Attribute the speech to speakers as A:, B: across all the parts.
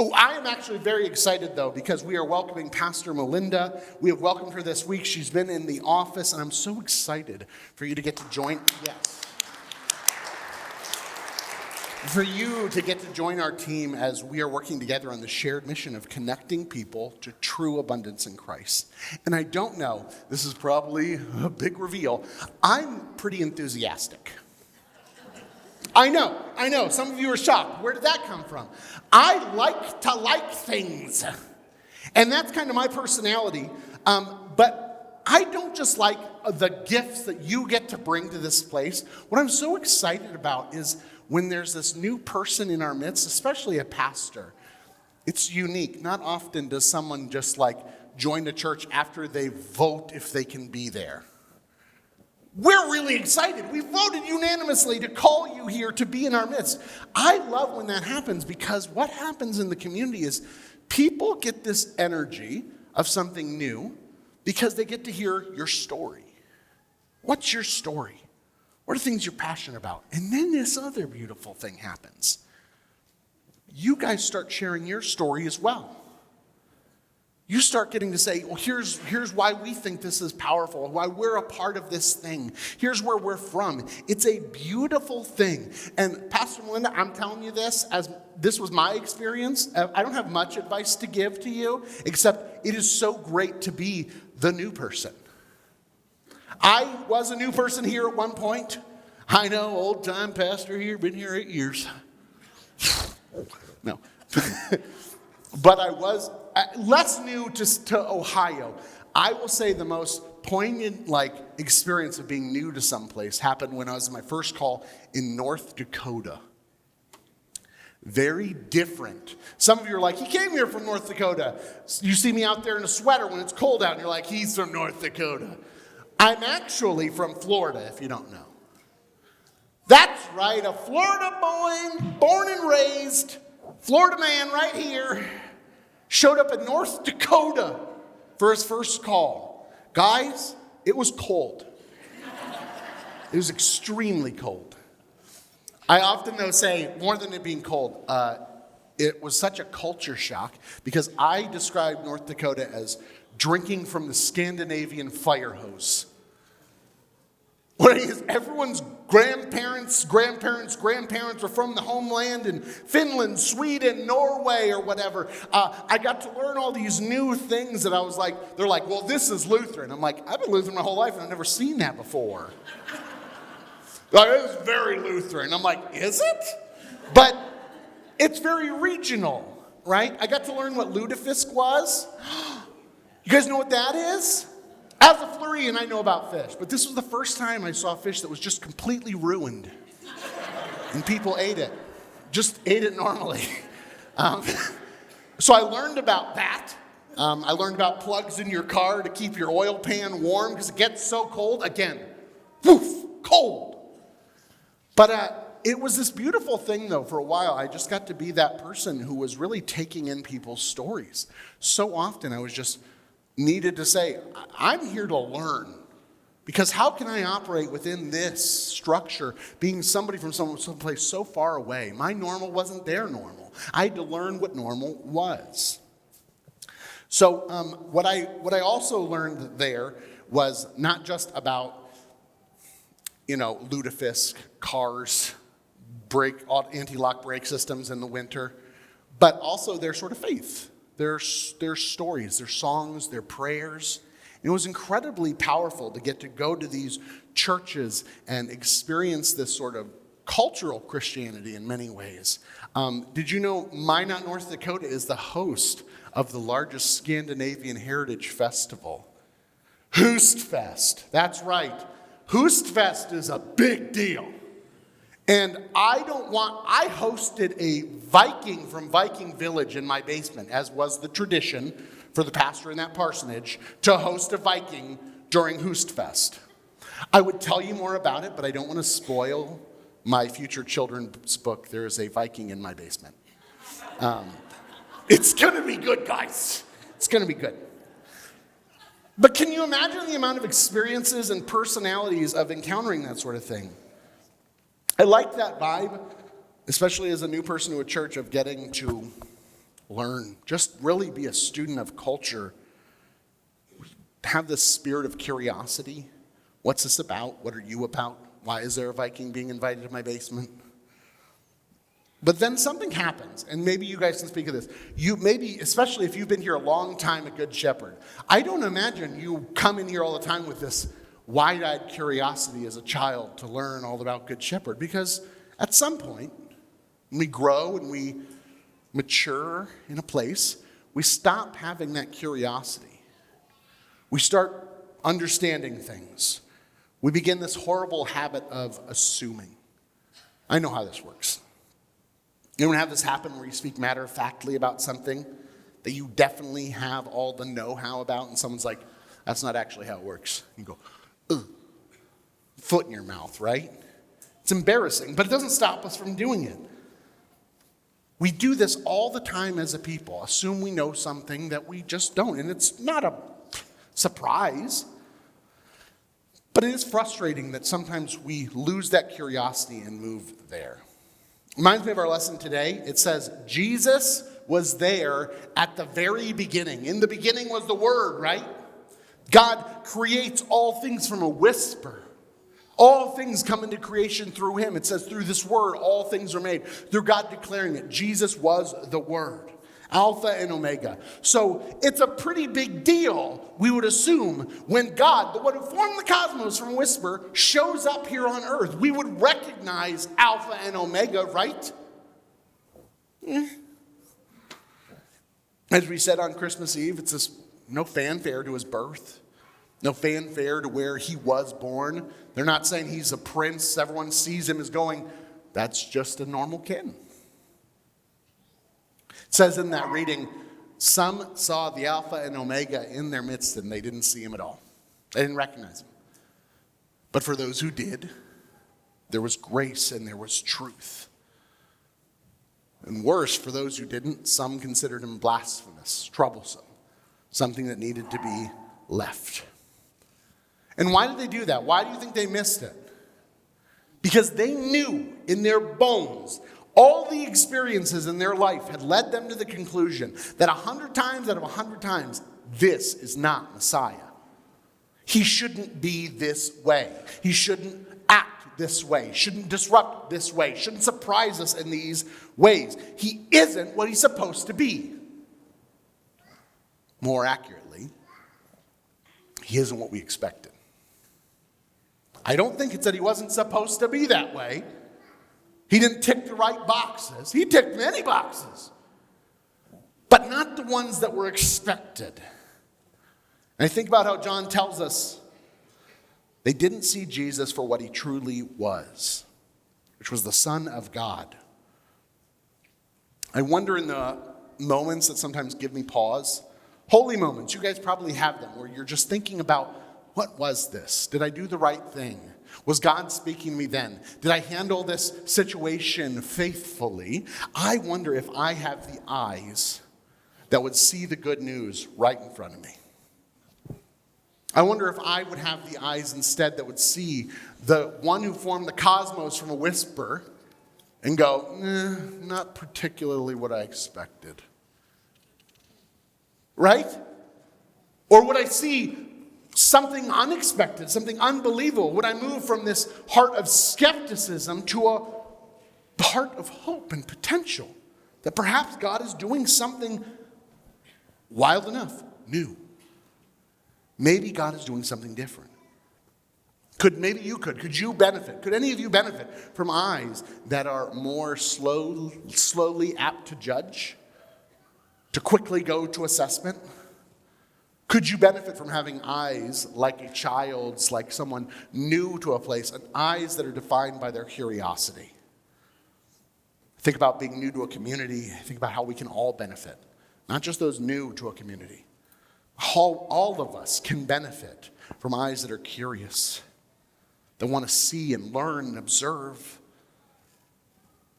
A: Oh, I am actually very excited, though, because we are welcoming Pastor Melinda. We have welcomed her this week. She's been in the office, and I'm so excited for you to get to join. Yes. For you to get to join our team as we are working together on the shared mission of connecting people to true abundance in Christ. And I don't know, this is probably a big reveal, I'm pretty enthusiastic. I know, some of you are shocked. Where did that come from? I like to like things. And that's kind of my personality. But I don't just like the gifts that you get to bring to this place. What I'm so excited about is when there's this new person in our midst, especially a pastor. It's unique. Not often does someone just join the church after they vote if they can be there. We're really excited. We voted unanimously to call you here to be in our midst. I love when that happens because what happens in the community is people get this energy of something new because they get to hear your story. What's your story? What are things you're passionate about? And then this other beautiful thing happens. You guys start sharing your story as well. You start getting to say, well, here's why we think this is powerful, why we're a part of this thing. Here's where we're from. It's a beautiful thing. And Pastor Melinda, I'm telling you this, as this was my experience. I don't have much advice to give to you, except it is so great to be the new person. I was a new person here at one point. I know, old-time pastor here, been here 8 years. No. But I was less new to Ohio. I will say the most poignant experience of being new to someplace happened when I was in my first call in North Dakota. Very different. Some of you are like, he came here from North Dakota. You see me out there in a sweater when it's cold out, and you're like, he's from North Dakota. I'm actually from Florida, if you don't know. That's right, a Florida boy, born and raised, Florida man right here, showed up in North Dakota for his first call. Guys, it was cold. It was extremely cold. I often say, more than it being cold, it was such a culture shock because I describe North Dakota as drinking from the Scandinavian fire hose. What it is, everyone's grandparents were from the homeland in Finland, Sweden, Norway, or whatever. I got to learn all these new things that I was like, they're like, well, this is Lutheran. I'm like, I've been Lutheran my whole life and I've never seen that before. Like, it's very Lutheran. I'm like, is it? But it's very regional, right? I got to learn what lutefisk was. You guys know what that is? As a Floridian, I know about fish, but this was the first time I saw fish that was just completely ruined. And people ate it. Just ate it normally. So I learned about that. I learned about plugs in your car to keep your oil pan warm because it gets so cold. Again, woof, cold. But it was this beautiful thing, though, for a while. I just got to be that person who was really taking in people's stories. So often I was just needed to say, I'm here to learn. Because how can I operate within this structure, being somebody from someplace so far away? My normal wasn't their normal. I had to learn what normal was. So what I also learned there was not just about, lutefisk, cars, anti-lock brake systems in the winter, but also their sort of faith. Their stories, their songs, their prayers. And it was incredibly powerful to get to go to these churches and experience this sort of cultural Christianity in many ways. Did you know Minot, North Dakota is the host of the largest Scandinavian heritage festival? Hoostfest. That's right. Hoostfest is a big deal. And I hosted a Viking from Viking Village in my basement, as was the tradition for the pastor in that parsonage, to host a Viking during Hoostfest. I would tell you more about it, but I don't want to spoil my future children's book, There is a Viking in My Basement. It's going to be good, guys. It's going to be good. But can you imagine the amount of experiences and personalities of encountering that sort of thing? I like that vibe, especially as a new person to a church, of getting to learn, just really be a student of culture. Have this spirit of curiosity. What's this about? What are you about? Why is there a Viking being invited to my basement? But then something happens, and maybe you guys can speak of this. You maybe, especially if you've been here a long time at Good Shepherd, I don't imagine you come in here all the time with this wide-eyed curiosity as a child to learn all about Good Shepherd, because at some point, when we grow and we mature in a place, we stop having that curiosity. We start understanding things. We begin this horrible habit of assuming. I know how this works. Anyone have this happen where you speak matter-of-factly about something that you definitely have all the know-how about, and someone's like, that's not actually how it works. You go, ugh, foot in your mouth, right? It's embarrassing, but it doesn't stop us from doing it. We do this all the time as a people, assume we know something that we just don't, and it's not a surprise. But it is frustrating that sometimes we lose that curiosity and move there. Reminds me of our lesson today. It says, Jesus was there at the very beginning. In the beginning was the Word, right? God creates all things from a whisper. All things come into creation through him. It says through this Word, all things are made. Through God declaring it. Jesus was the Word. Alpha and Omega. So it's a pretty big deal, we would assume, when God, the one who formed the cosmos from a whisper, shows up here on earth. We would recognize Alpha and Omega, right? As we said on Christmas Eve, it's this no fanfare to his birth. No fanfare to where he was born. They're not saying he's a prince. Everyone sees him as going, that's just a normal kid. It says in that reading, some saw the Alpha and Omega in their midst and they didn't see him at all. They didn't recognize him. But for those who did, there was grace and there was truth. And worse, for those who didn't, some considered him blasphemous, troublesome, something that needed to be left. And why did they do that? Why do you think they missed it? Because they knew in their bones, all the experiences in their life had led them to the conclusion that 100 times out of 100 times, this is not Messiah. He shouldn't be this way. He shouldn't act this way. Shouldn't disrupt this way. Shouldn't surprise us in these ways. He isn't what he's supposed to be. More accurately, he isn't what we expected. I don't think it's that he wasn't supposed to be that way. He didn't tick the right boxes. He ticked many boxes, but not the ones that were expected. And I think about how John tells us they didn't see Jesus for what he truly was, which was the Son of God. I wonder in the moments that sometimes give me pause, holy moments, you guys probably have them, where you're just thinking about, what was this? Did I do the right thing? Was God speaking to me then? Did I handle this situation faithfully? I wonder if I have the eyes that would see the good news right in front of me. I wonder if I would have the eyes instead that would see the one who formed the cosmos from a whisper and go, not particularly what I expected. Right? Or would I see something unexpected, something unbelievable? Would I move from this heart of skepticism to a heart of hope and potential? That perhaps God is doing something wild enough, new. Maybe God is doing something different. Could you benefit? Could any of you benefit from eyes that are more slowly apt to judge, to quickly go to assessment? Could you benefit from having eyes like a child's, like someone new to a place, and eyes that are defined by their curiosity? Think about being new to a community. Think about how we can all benefit, not just those new to a community. All of us can benefit from eyes that are curious, that want to see and learn and observe.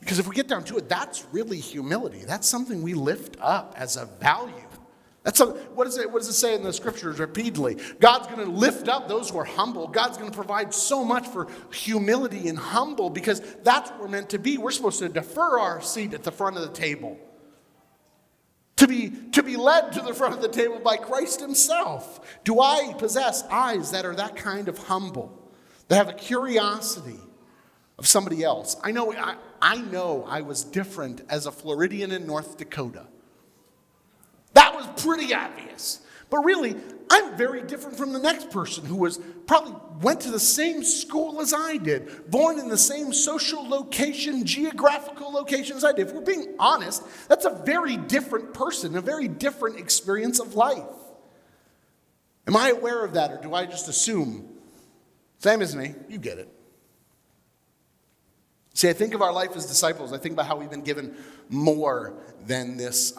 A: Because if we get down to it, that's really humility. That's something we lift up as a value. What does it say in the scriptures repeatedly? God's going to lift up those who are humble. God's going to provide so much for humility and humble, because that's what we're meant to be. We're supposed to defer our seat at the front of the table. To be led to the front of the table by Christ himself? Do I possess eyes that are that kind of humble, that have a curiosity of somebody else? I know I was different as a Floridian in North Dakota. That was pretty obvious. But really, I'm very different from the next person who probably went to the same school as I did, born in the same social location, geographical location as I did. If we're being honest, that's a very different person, a very different experience of life. Am I aware of that, or do I just assume, same as me, you get it? See, I think of our life as disciples. I think about how we've been given more than this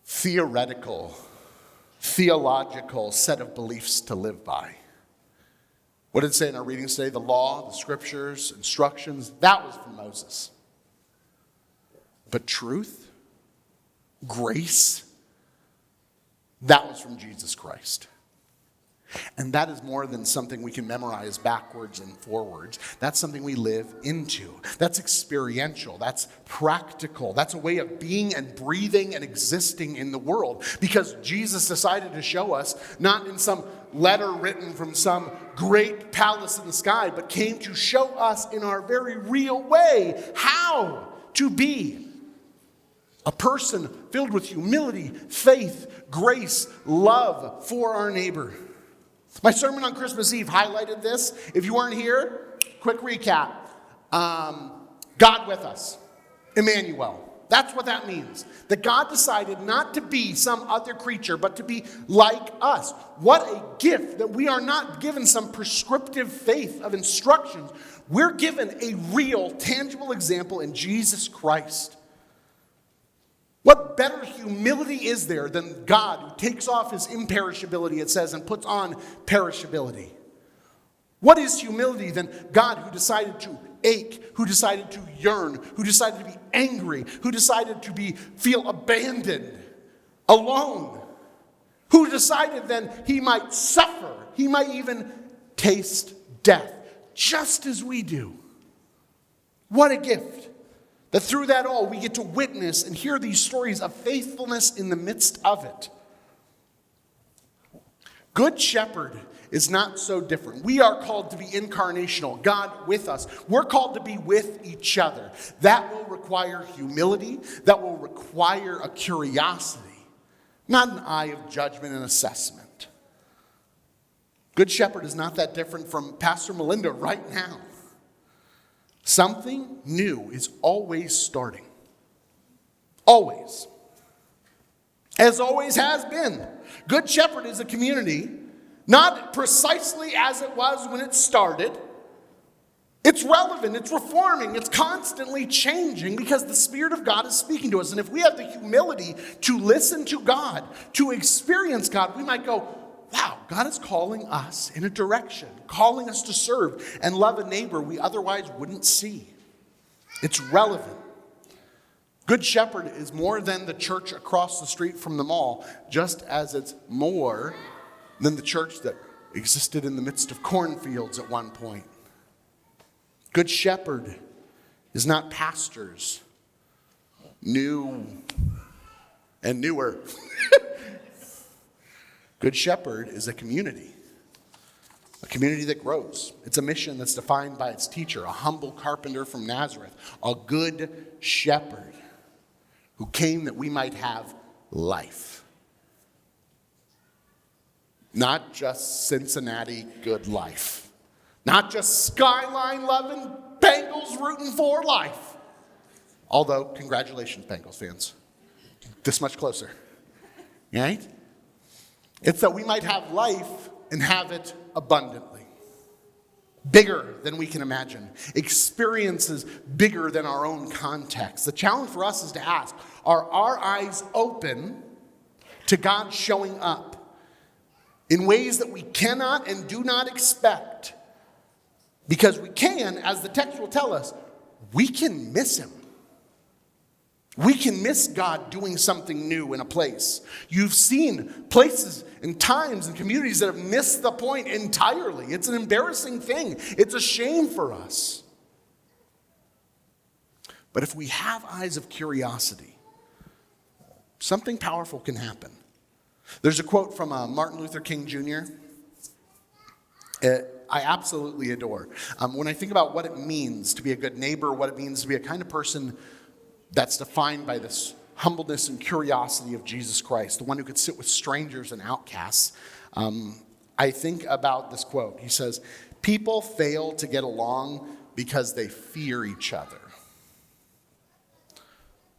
A: theological set of beliefs to live by. What did it say in our readings today? The law, the scriptures, instructions, that was from Moses. But truth, grace, that was from Jesus Christ. And that is more than something we can memorize backwards and forwards. That's something we live into. That's experiential. That's practical. That's a way of being and breathing and existing in the world. Because Jesus decided to show us, not in some letter written from some great palace in the sky, but came to show us in our very real way how to be a person filled with humility, faith, grace, love for our neighbor. My sermon on Christmas Eve highlighted this. If you weren't here, quick recap. God with us. Emmanuel. That's what that means. That God decided not to be some other creature, but to be like us. What a gift that we are not given some prescriptive faith of instructions. We're given a real, tangible example in Jesus Christ. What better humility is there than God who takes off his imperishability, it says, and puts on perishability? What is humility than God who decided to ache, who decided to yearn, who decided to be angry, who decided to feel abandoned, alone, who decided then he might suffer, he might even taste death, just as we do. What a gift. That through that all, we get to witness and hear these stories of faithfulness in the midst of it. Good Shepherd is not so different. We are called to be incarnational, God with us. We're called to be with each other. That will require humility. That will require a curiosity, not an eye of judgment and assessment. Good Shepherd is not that different from Pastor Melinda right now. Something new is always starting. Always. As always has been. Good Shepherd is a community, not precisely as it was when it started. It's relevant, it's reforming, it's constantly changing because the Spirit of God is speaking to us. And if we have the humility to listen to God, to experience God, we might go, wow, God is calling us in a direction, calling us to serve and love a neighbor we otherwise wouldn't see. It's relevant. Good Shepherd is more than the church across the street from the mall, just as it's more than the church that existed in the midst of cornfields at one point. Good Shepherd is not pastors, new and newer. Good Shepherd is a community that grows. It's a mission that's defined by its teacher, a humble carpenter from Nazareth, a good shepherd who came that we might have life. Not just Cincinnati good life. Not just Skyline loving, Bengals rooting for life. Although, congratulations, Bengals fans. This much closer. Right? It's that we might have life and have it abundantly. Bigger than we can imagine. Experiences bigger than our own context. The challenge for us is to ask, are our eyes open to God showing up in ways that we cannot and do not expect? Because we can, as the text will tell us, we can miss him. We can miss God doing something new in a place. You've seen places and times and communities that have missed the point entirely. It's an embarrassing thing. It's a shame for us. But if we have eyes of curiosity, something powerful can happen. There's a quote from Martin Luther King Jr. I absolutely adore. When I think about what it means to be a good neighbor, what it means to be a kind of person that's defined by this humbleness and curiosity of Jesus Christ, the one who could sit with strangers and outcasts, I think about this quote. He says, "People fail to get along because they fear each other.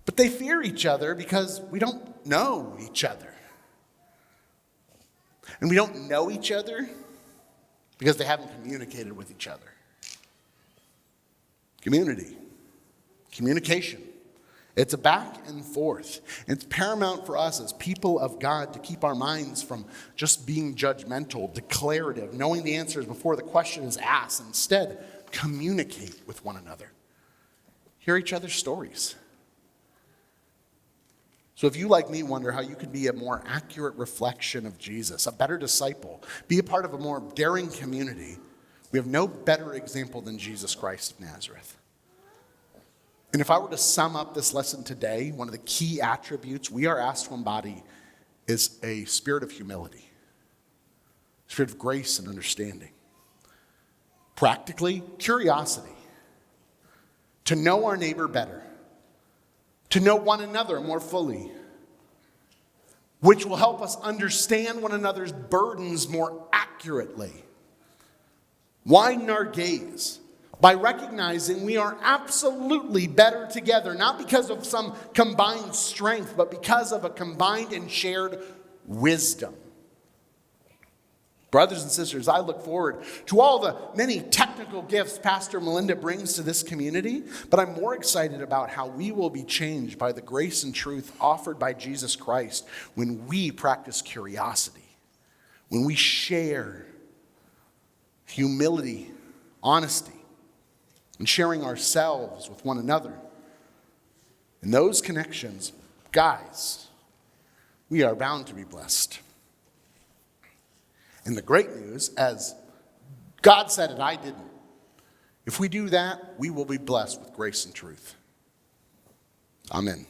A: But they fear each other because we don't know each other. And we don't know each other because they haven't communicated with each other." Community, communication. It's a back and forth. It's paramount for us as people of God to keep our minds from just being judgmental, declarative, knowing the answers before the question is asked. Instead, communicate with one another. Hear each other's stories. So if you, like me, wonder how you could be a more accurate reflection of Jesus, a better disciple, be a part of a more daring community, we have no better example than Jesus Christ of Nazareth. And if I were to sum up this lesson today, one of the key attributes we are asked to embody is a spirit of humility, a spirit of grace and understanding. Practically, curiosity, to know our neighbor better, to know one another more fully, which will help us understand one another's burdens more accurately. Widen our gaze by recognizing we are absolutely better together, not because of some combined strength, but because of a combined and shared wisdom. Brothers and sisters, I look forward to all the many technical gifts Pastor Melinda brings to this community, but I'm more excited about how we will be changed by the grace and truth offered by Jesus Christ when we practice curiosity, when we share humility, honesty, and sharing ourselves with one another. In those connections, guys, we are bound to be blessed. And the great news, as God said it, I didn't. If we do that, we will be blessed with grace and truth. Amen.